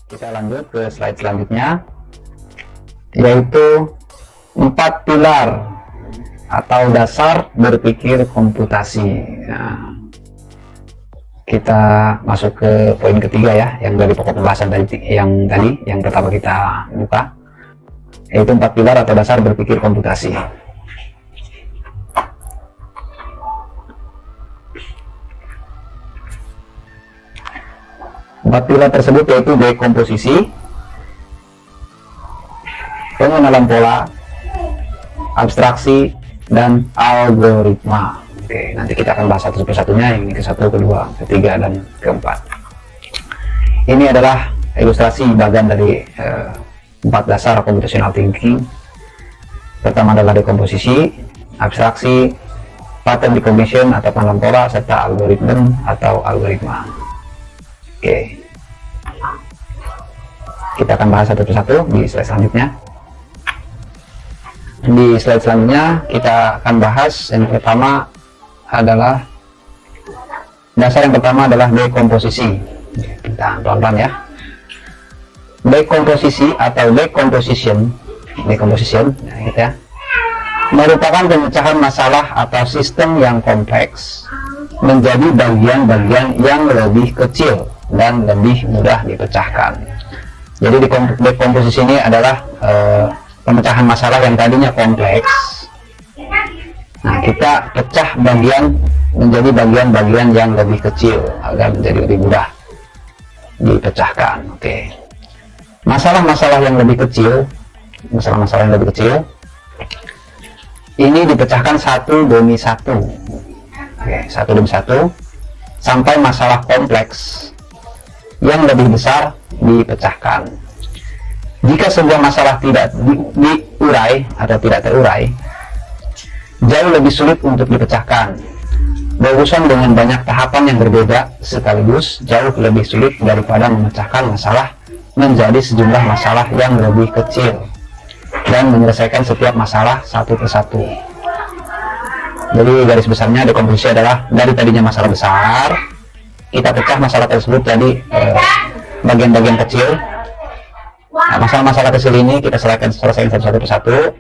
Kita lanjut ke slide selanjutnya, yaitu 4 pilar atau dasar berpikir komputasi. Nah, kita masuk ke poin ketiga ya, yang dari pokok pembahasan yang pertama kita buka, yaitu 4 pilar atau dasar berpikir komputasi. Empat pilar tersebut yaitu dekomposisi, pengenalan pola, abstraksi, dan algoritma. Oke, nanti kita akan bahas satu persatunya, yang ini ke satu, kedua, ketiga, dan keempat. Ini adalah ilustrasi bagian dari 4 dasar computational thinking. Pertama adalah dekomposisi, abstraksi, pattern recognition atau pengenalan pola, serta algoritma. Oke, kita akan bahas satu persatu di slide selanjutnya. Di slide selanjutnya kita akan bahas yang pertama adalah dasar yang pertama adalah dekomposisi. Kita pelan-pelan ya. Dekomposisi atau decomposition nah, gitu ya, merupakan pemecahan masalah atau sistem yang kompleks menjadi bagian-bagian yang lebih kecil dan lebih mudah dipecahkan. Jadi dekomposisi ini adalah pemecahan masalah yang tadinya kompleks. Nah, kita pecah menjadi bagian-bagian yang lebih kecil agar menjadi lebih mudah dipecahkan. Oke. Masalah-masalah yang lebih kecil, ini dipecahkan satu demi satu. Oke, satu demi satu sampai masalah kompleks yang lebih besar dipecahkan. Jika sebuah masalah tidak diurai atau tidak terurai, jauh lebih sulit untuk dipecahkan. Berurusan dengan banyak tahapan yang berbeda sekaligus jauh lebih sulit daripada memecahkan masalah menjadi sejumlah masalah yang lebih kecil dan menyelesaikan setiap masalah satu persatu. Jadi garis besarnya dekomposisi adalah dari tadinya masalah besar, kita pecah masalah tersebut jadi bagian-bagian kecil. Nah, masalah-masalah kecil ini kita selesaikan satu persatu,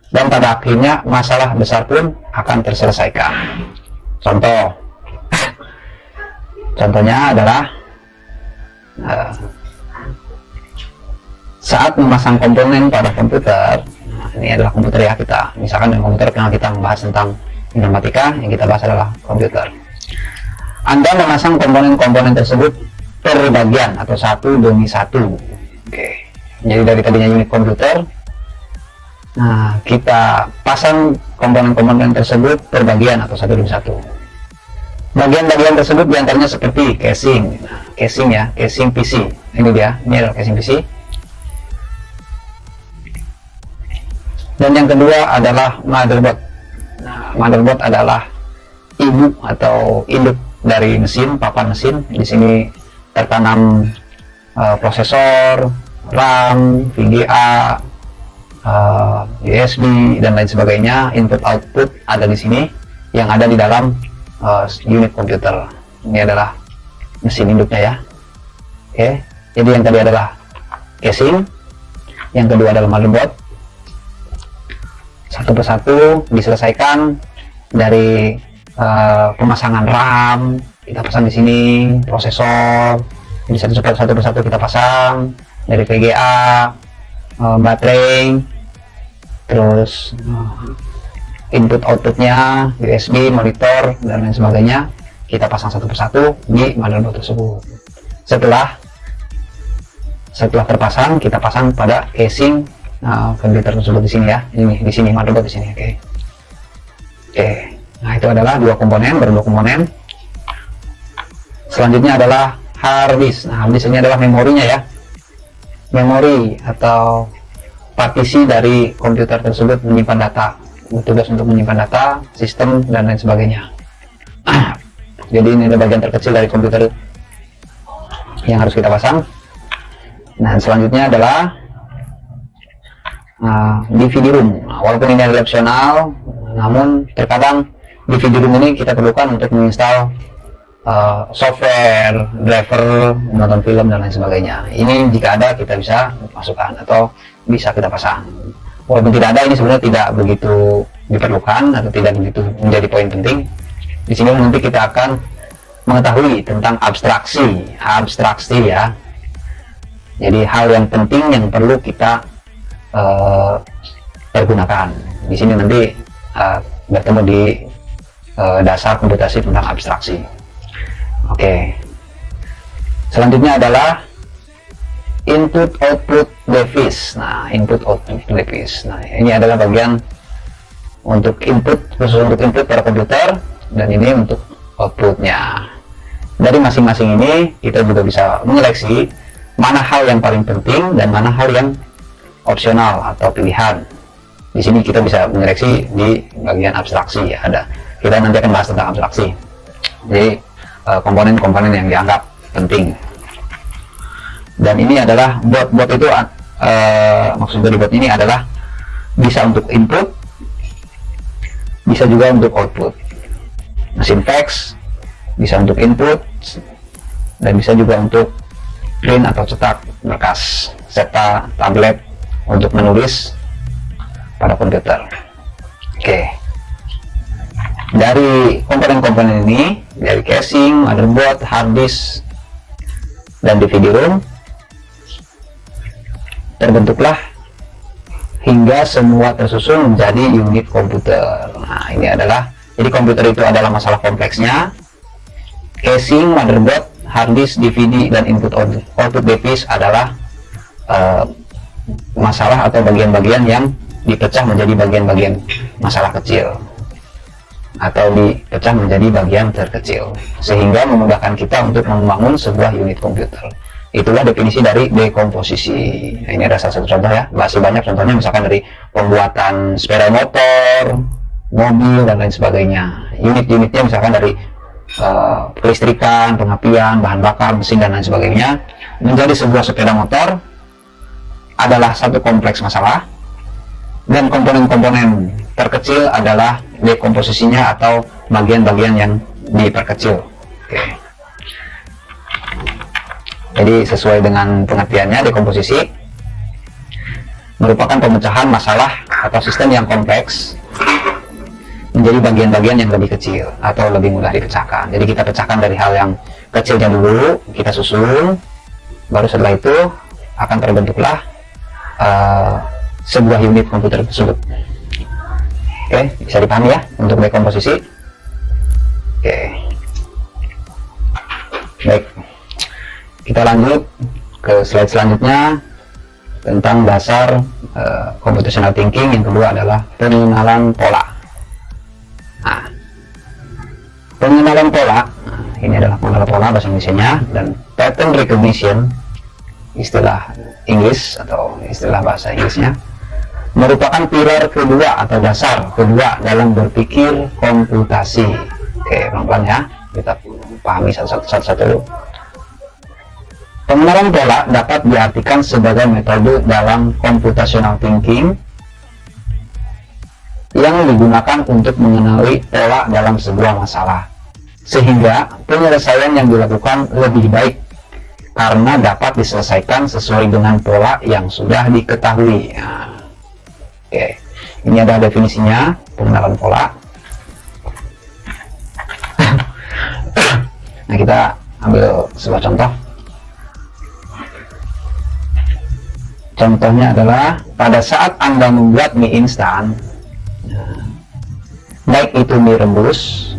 dan pada akhirnya masalah besar pun akan terselesaikan. Contohnya adalah saat memasang komponen pada komputer. Nah, ini adalah komputer ya, kita misalkan dengan komputer karena kita membahas tentang informatika, yang kita bahas adalah komputer. Anda memasang komponen-komponen tersebut per bagian atau satu demi satu. Oke. Jadi dari tadinya unit komputer, nah kita pasang komponen-komponen tersebut per bagian atau satu demi satu. Bagian-bagian tersebut diantaranya seperti casing, casing PC. Ini adalah casing PC. Dan yang kedua adalah motherboard. Nah, motherboard adalah ibu atau induk dari mesin, papan mesin. Di sini tertanam prosesor, RAM, VGA, USB dan lain sebagainya. Input output ada di sini yang ada di dalam unit komputer. Ini adalah mesin induknya ya. Oke, jadi yang tadi adalah casing, yang kedua adalah motherboard. Satu persatu diselesaikan dari pemasangan RAM, kita pasang di sini, prosesor, jadi satu persatu kita pasang dari VGA, baterai, terus input outputnya, USB, monitor, dan lain sebagainya, kita pasang satu persatu di motherboard tersebut. Setelah terpasang, kita pasang pada casing komputer tersebut di sini ya. Ini di sini motherboard di sini. Oke. Nah, itu adalah dua komponen. Selanjutnya adalah hard disk. Nah, hard disk ini adalah memorinya ya. Memori atau partisi dari komputer tersebut menyimpan data, bertugas untuk menyimpan data, sistem, dan lain sebagainya. Jadi ini adalah bagian terkecil dari komputer yang harus kita pasang. Nah, selanjutnya adalah DVD room. Walaupun ini adalah opsional, namun terkadang DVD room ini kita perlukan untuk menginstal software, driver, menonton film dan lain sebagainya. Ini jika ada kita bisa masukkan atau bisa kita pasang. Walaupun tidak ada, ini sebenarnya tidak begitu diperlukan atau tidak begitu menjadi poin penting. Di sini nanti kita akan mengetahui tentang abstraksi ya. Jadi hal yang penting yang perlu kita pergunakan. Di sini nanti bertemu di dasar komputasi tentang abstraksi. Oke. Selanjutnya adalah input output device. Nah, input output device. Nah, ini adalah bagian untuk input, khusus untuk input pada komputer, dan ini untuk outputnya. Dari masing-masing ini kita juga bisa menyeleksi mana hal yang paling penting dan mana hal yang opsional atau pilihan. Di sini kita bisa menyeleksi di bagian abstraksi ya, ada. Kita nanti akan bahas tentang abstraksi. Jadi komponen-komponen yang dianggap penting. Dan ini adalah bot itu maksud dari bot ini adalah bisa untuk input, bisa juga untuk output. Mesin fax bisa untuk input dan bisa juga untuk print atau cetak berkas, serta tablet untuk menulis pada komputer. Oke. Dari komponen-komponen ini, dari casing, motherboard, hard disk, dan DVD room, terbentuklah hingga semua tersusun menjadi unit komputer. Nah, ini adalah, jadi komputer itu adalah masalah kompleksnya. Casing, motherboard, hard disk, DVD, dan input output device adalah masalah atau bagian-bagian yang dipecah menjadi bagian-bagian masalah kecil atau dipecah menjadi bagian terkecil sehingga memudahkan kita untuk membangun sebuah unit komputer. Itulah definisi dari dekomposisi. Nah, ini ada salah satu contoh ya, masih banyak contohnya, misalkan dari pembuatan sepeda motor, mobil, dan lain sebagainya. Unit-unitnya misalkan dari kelistrikan, pengapian, bahan bakar, mesin, dan lain sebagainya. Menjadi sebuah sepeda motor adalah satu kompleks masalah, dan komponen-komponen terkecil adalah dekomposisinya atau bagian-bagian yang diperkecil. Oke. Jadi sesuai dengan pengertiannya, dekomposisi merupakan pemecahan masalah atau sistem yang kompleks menjadi bagian-bagian yang lebih kecil atau lebih mudah dipecahkan. Jadi kita pecahkan dari hal yang kecilnya dulu, kita susun, baru setelah itu akan terbentuklah sebuah unit komputer tersebut. Oke, bisa dipahami ya untuk dekomposisi. Oke, baik, kita lanjut ke slide selanjutnya tentang dasar computational thinking. Yang kedua adalah pengenalan pola. Nah, pengenalan pola, ini adalah pengenalan pola bahasa Indonesia-nya, dan pattern recognition, istilah Inggris atau istilah bahasa Inggrisnya, merupakan pilar kedua atau dasar kedua dalam berpikir komputasi. Oke, pelan-pelan ya, kita pahami satu-satu dulu. Pengenalan pola dapat diartikan sebagai metode dalam computational thinking yang digunakan untuk mengenali pola dalam sebuah masalah, sehingga penyelesaian yang dilakukan lebih baik karena dapat diselesaikan sesuai dengan pola yang sudah diketahui. Nah, oke, ini ada definisinya pengenalan pola. Nah, kita ambil sebuah contoh. Contohnya adalah pada saat Anda membuat mie instan, baik itu mie rebus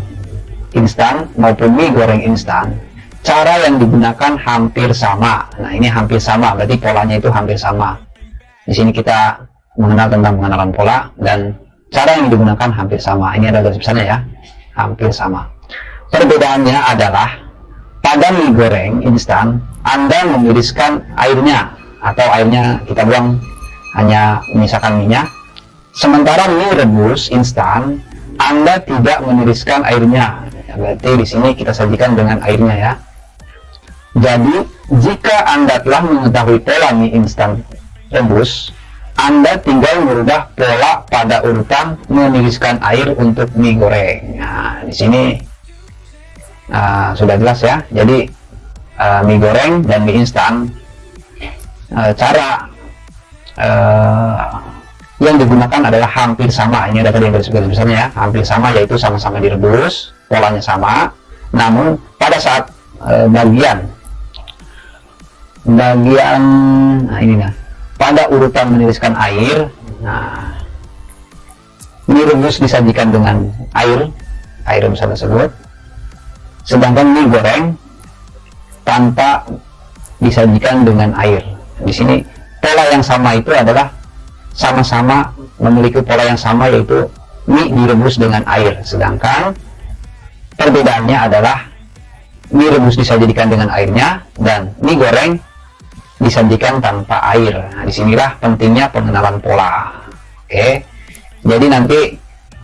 instan maupun mie goreng instan, cara yang digunakan hampir sama. Nah, ini hampir sama, berarti polanya itu hampir sama. Di sini kita mengenal tentang pengenalan pola, dan cara yang digunakan hampir sama. Ini adalah garis besarnya ya, hampir sama. Perbedaannya adalah pada mie goreng instan, Anda meniriskan airnya, atau airnya kita buang, hanya menyisakan minyak. Sementara mie rebus instan, Anda tidak meniriskan airnya. Berarti di sini kita sajikan dengan airnya ya. Jadi, jika Anda telah mengetahui pola mie instan rebus, Anda tinggal merubah pola pada urutan meniriskan air untuk mie goreng. Nah, di sini sudah jelas ya. Jadi mie goreng dan mie instan, cara yang digunakan adalah hampir sama. Ini ada tadi yang garis besarnya ya, hampir sama, yaitu sama-sama direbus, polanya sama. Namun pada saat bagian nah ini nah, pada urutan meniriskan air, nah mie rebus disajikan dengan air rebus tersebut, sedangkan mie goreng tanpa disajikan dengan air. Di sini pola yang sama itu adalah sama-sama memiliki pola yang sama, yaitu mie direbus dengan air, sedangkan perbedaannya adalah mie rebus disajikan dengan airnya dan mie goreng disajikan tanpa air. Nah, disinilah pentingnya pengenalan pola. Oke, jadi nanti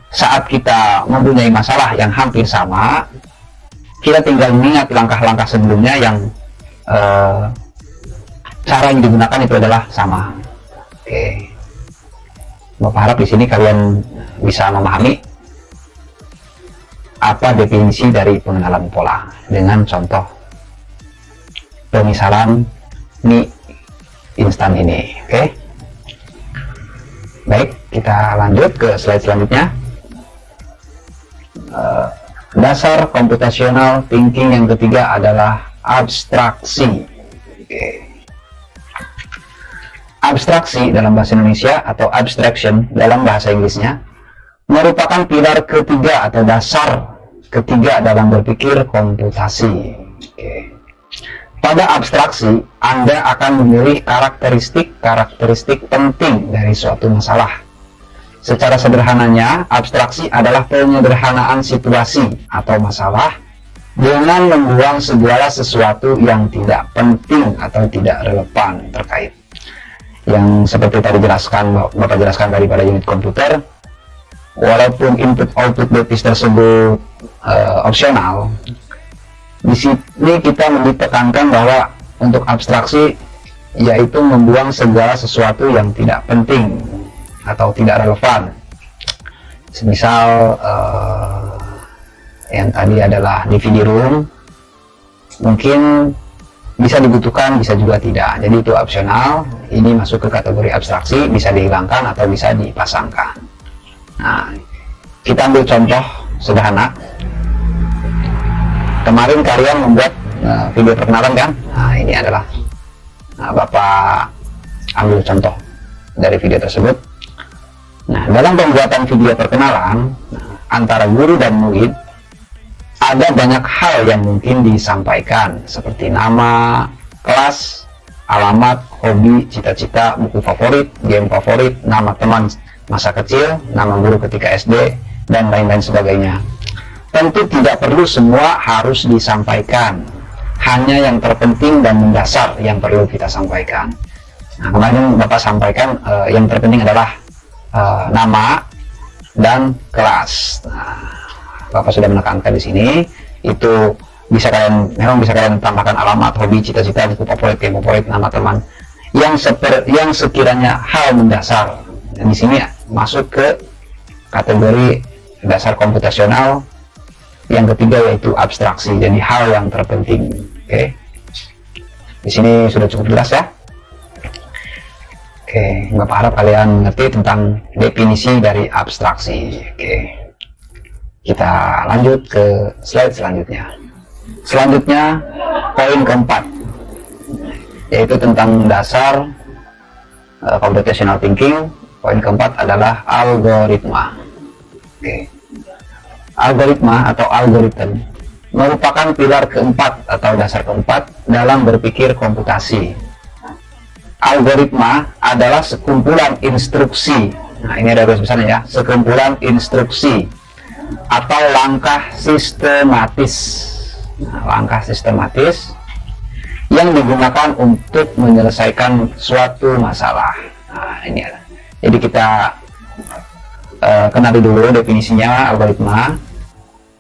saat kita mempunyai masalah yang hampir sama, kita tinggal mengingat langkah-langkah sebelumnya yang cara yang digunakan itu adalah sama. Oke, Bapak harap di sini kalian bisa memahami apa definisi dari pengenalan pola dengan contoh pemisalan mie instan ini. Oke, baik, kita lanjut ke slide selanjutnya. Dasar computational thinking yang ketiga adalah abstraksi. Oke. Abstraksi dalam bahasa Indonesia atau abstraction dalam bahasa Inggrisnya merupakan pilar ketiga atau dasar ketiga dalam berpikir komputasi. Oke. Pada abstraksi, Anda akan memilih karakteristik penting dari suatu masalah. Secara sederhananya, abstraksi adalah penyederhanaan situasi atau masalah dengan membuang segala sesuatu yang tidak penting atau tidak relevan terkait. Yang seperti tadi Bapak jelaskan tadi pada unit komputer, walaupun input-output device tersebut opsional, di sini kita ditekankan bahwa untuk abstraksi yaitu membuang segala sesuatu yang tidak penting atau tidak relevan. Semisal yang tadi adalah DVD room, mungkin bisa dibutuhkan, bisa juga tidak. Jadi itu opsional. Ini masuk ke kategori abstraksi, bisa dihilangkan atau bisa dipasangkan. Nah, kita ambil contoh sederhana. Kemarin kalian membuat video perkenalan kan? Nah, ini adalah Bapak ambil contoh dari video tersebut. Nah, dalam pembuatan video perkenalan antara guru dan murid, ada banyak hal yang mungkin disampaikan, seperti nama, kelas, alamat, hobi, cita-cita, buku favorit, game favorit, nama teman masa kecil, nama guru ketika SD, dan lain-lain sebagainya. Tentu tidak perlu semua harus disampaikan, hanya yang terpenting dan mendasar yang perlu kita sampaikan. Nah, kemarin Bapak sampaikan yang terpenting adalah nama dan kelas. Nah, Bapak sudah menekankan di sini, itu memang bisa kalian tambahkan alamat, hobi, cita-cita, buku favorit, game favorit, nama teman yang sekiranya hal mendasar. Dan di sini masuk ke kategori dasar komputasional yang ketiga, yaitu abstraksi, jadi hal yang terpenting. Oke, di sini sudah cukup jelas ya. Oke, Bapak harap kalian mengerti tentang definisi dari abstraksi. Oke, kita lanjut ke slide selanjutnya. Selanjutnya, poin keempat, yaitu tentang dasar computational thinking. Poin keempat adalah algoritma. Oke. Algoritma atau algoritma merupakan pilar keempat atau dasar keempat dalam berpikir komputasi. Algoritma adalah sekumpulan instruksi. Nah, ini ada garis besarnya ya, sekumpulan instruksi atau langkah sistematis. Nah, langkah sistematis yang digunakan untuk menyelesaikan suatu masalah. Nah, ini ada. Jadi kita kenali dulu definisinya. Algoritma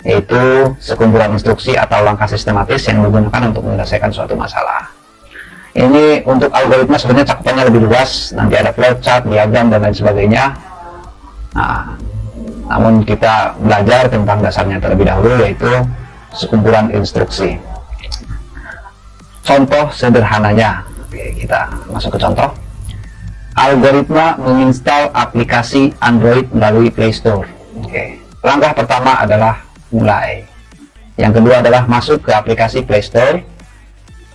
yaitu sekumpulan instruksi atau langkah sistematis yang digunakan untuk menyelesaikan suatu masalah. Ini untuk algoritma sebenarnya cakupannya lebih luas, nanti ada flowchart, diagram, dan lain sebagainya. Nah, namun kita belajar tentang dasarnya terlebih dahulu, yaitu sekumpulan instruksi. Contoh sederhananya, oke, kita masuk ke contoh. Algoritma menginstal aplikasi Android melalui Play Store. Oke, langkah pertama adalah mulai. Yang kedua adalah masuk ke aplikasi Play Store.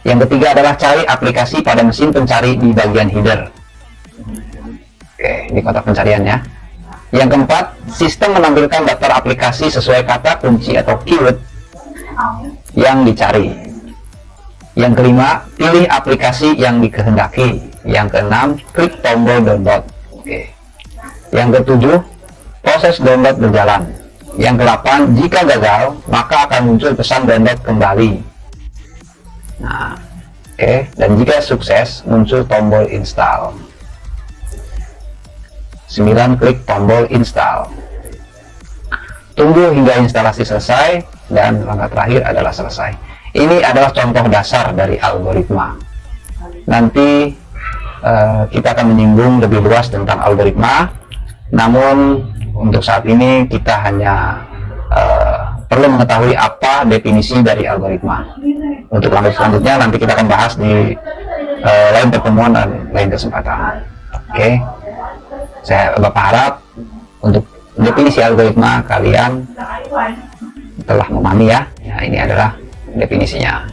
Yang ketiga adalah cari aplikasi pada mesin pencari di bagian header. Oke, di kotak pencariannya. Yang keempat, sistem menampilkan daftar aplikasi sesuai kata kunci atau keyword yang dicari. Yang kelima, pilih aplikasi yang dikehendaki. Yang keenam, klik tombol download. Oke. Yang ketujuh, proses download berjalan. Yang kedelapan, jika gagal, maka akan muncul pesan download kembali. Nah, oke. Dan jika sukses, muncul tombol install. 9. Klik tombol install. Tunggu hingga instalasi selesai, dan langkah terakhir adalah selesai. Ini adalah contoh dasar dari algoritma. Nanti kita akan menyinggung lebih luas tentang algoritma, namun untuk saat ini kita hanya perlu mengetahui apa definisi dari algoritma. Untuk lanjut selanjutnya nanti kita akan bahas di lain pertemuan dan lain kesempatan. Oke, Bapak harap untuk definisi algoritma kalian telah memahami ya. Ya, ini adalah definisinya.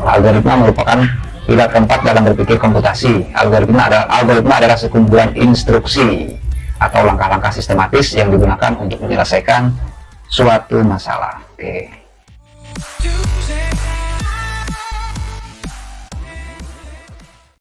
Algoritma merupakan pilar keempat dalam berpikir komputasi. Algoritma adalah sekumpulan instruksi atau langkah-langkah sistematis yang digunakan untuk menyelesaikan suatu masalah. Oke.